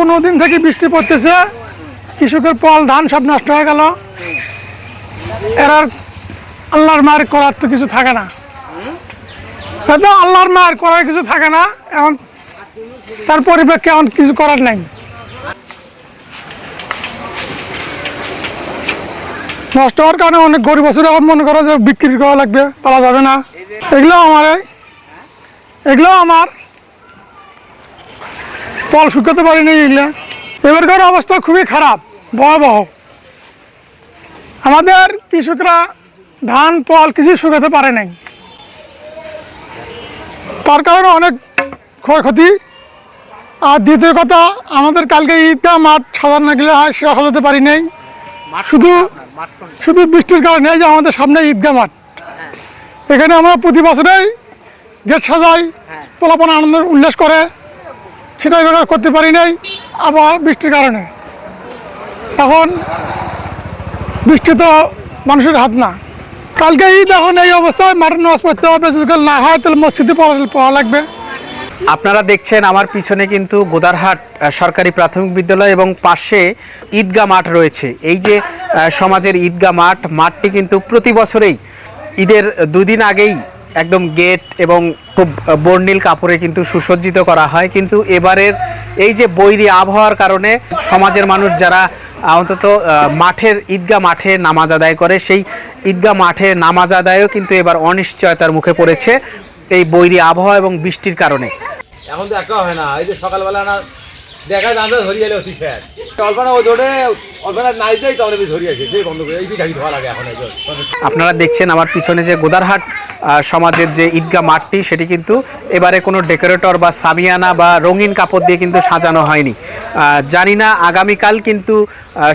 15 দিন থেকে বৃষ্টি পড়তেছে, কৃষকের ফল ধান সব নষ্ট হয়ে গেল। এর আর আল্লাহর মায়ের করার তো কিছু থাকে না, আল্লাহর মায়ের করার কিছু থাকে না। এখন তার পরিপ্রেক্ষে এখন কিছু করার নাই। নষ্ট হওয়ার কারণে অনেক গরিব বছর এখন মনে করো যে বিক্রি করা লাগবে, পাওয়া যাবে না। এগুলো আমার ফল শুকাতে পারিনি। এবারকার অবস্থা খুবই খারাপ, ভয়াবহ। আমাদের কৃষকরা ধান ফল কিছু শুকাতে পারে নাই, তার কারণে অনেক ক্ষয়ক্ষতি। আর দ্বিতীয় কথা, আমাদের কালকে ঈদগাহ মাঠ সাজানো গেলে হয়, সেটা সাজাতে পারি নাই, শুধু বৃষ্টির কারণে। যে আমাদের সামনে ঈদগাহ মাঠ, এখানে আমরা প্রতি বছরেই গেট সাজাই, পোলাপন আনন্দ উল্লাস করে, সেটা এবার করতে পারি নাই আবার বৃষ্টির কারণে। এখন বৃষ্টি তো মানুষের হাত না। কালকে ঈদ, এখন এই অবস্থায় মাঠের নামাজ পড়তে হবে, যদি না হয় তাহলে মসজিদে পড়া লাগবে। আপনারা দেখছেন আমার পিছনে কিন্তু গোদারহাট সরকারি প্রাথমিক বিদ্যালয় এবং পাশে ঈদগাহ মাঠ রয়েছে। এই যে সমাজের ঈদগাহ মাঠটি কিন্তু প্রতি বছরেই ঈদের 2 দিন আগেই একদম গেট এবং খুব বর্ণিল কাপড়ে কিন্তু সুসজ্জিত করা হয়। কিন্তু এবারের এই যে বৈরী আবহাওয়ার কারণে সমাজের মানুষ যারা অন্তত মাঠের ঈদগাহ মাঠে নামাজ আদায় করে, সেই ঈদগাহ মাঠে নামাজ আদায়ও কিন্তু এবার অনিশ্চয়তার মুখে পড়েছে এই বৈরী আবহাওয়া এবং বৃষ্টির কারণে। এখন তো একা হয় না, এই যে সকালবেলা না দেখা যায় আমরা ধরিয়ে এলে অতি ফ্যাট অল্পনা ও দৌড়ে অল্পনা নাই দেয়, তখন ধরিয়ে আসে, যে বন্ধ করে এই পিঠাই ধোয়া লাগে এখন। আপনারা দেখছেন আমার পিছনে যে গোদারহাট সমাজের যে ঈদগাহ মাঠটি, সেটি কিন্তু এবারে কোনো ডেকোরেটর বা সামিয়ানা বা রঙিন কাপড় দিয়ে কিন্তু সাজানো হয়নি। জানি না আগামীকাল কিন্তু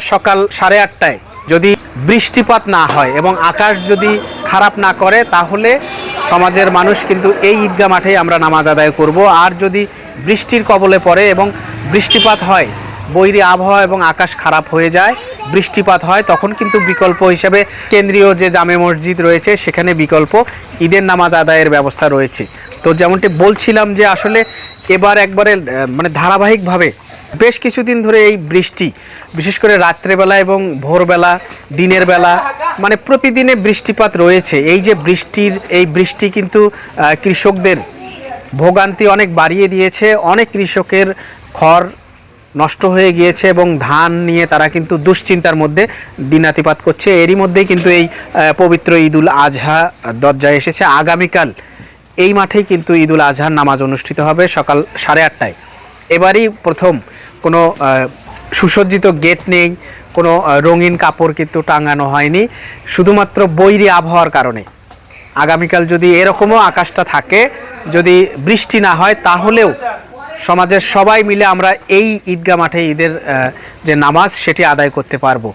সকাল 8:30টায় যদি বৃষ্টিপাত না হয় এবং আকাশ যদি খারাপ না করে, তাহলে সমাজের মানুষ কিন্তু এই ঈদগাহ মাঠেই আমরা নামাজ আদায় করব। আর যদি বৃষ্টির কবলে পড়ে এবং বৃষ্টিপাত হয়, বৈরী আবহাওয়া এবং আকাশ খারাপ হয়ে যায়, বৃষ্টিপাত হয়, তখন কিন্তু বিকল্প হিসেবে কেন্দ্রীয় যে জামে মসজিদ রয়েছে সেখানে বিকল্প ঈদের নামাজ আদায়ের ব্যবস্থা রয়েছে। তো যেমনটি বলছিলাম যে আসলে এবার একবারে মানে ধারাবাহিকভাবে বেশ কিছুদিন ধরে এই বৃষ্টি, বিশেষ করে রাত্রেবেলা এবং ভোরবেলা, দিনের বেলা, মানে প্রতিদিনে বৃষ্টিপাত রয়েছে। এই যে বৃষ্টি কিন্তু কৃষকদের ভোগান্তি অনেক বাড়িয়ে দিয়েছে। অনেক কৃষকের খড় নষ্ট হয়ে গিয়েছে এবং ধান নিয়ে তারা কিন্তু দুশ্চিন্তার মধ্যে দিনাতিপাত করছে। এরই মধ্যেই কিন্তু এই পবিত্র ঈদুল আজহা দরজায় এসেছে। আগামীকাল এই মাঠেই কিন্তু ঈদুল আজহার নামাজ অনুষ্ঠিত হবে সকাল 8:30টায়। এবারই প্রথম কোনো সুসজ্জিত গেট নেই, কোনো রঙিন কাপড় কিন্তু টাঙানো হয়নি, শুধুমাত্র বৈরী আবহাওয়ার কারণে। আগামীকাল যদি এরকমও আকাশটা থাকে, যদি বৃষ্টি না হয়, তাহলেও সমাজের সবাই মিলে আমরা এই ঈদগাহ মাঠে ঈদের যে নামাজ সেটি আদায় করতে পারবো।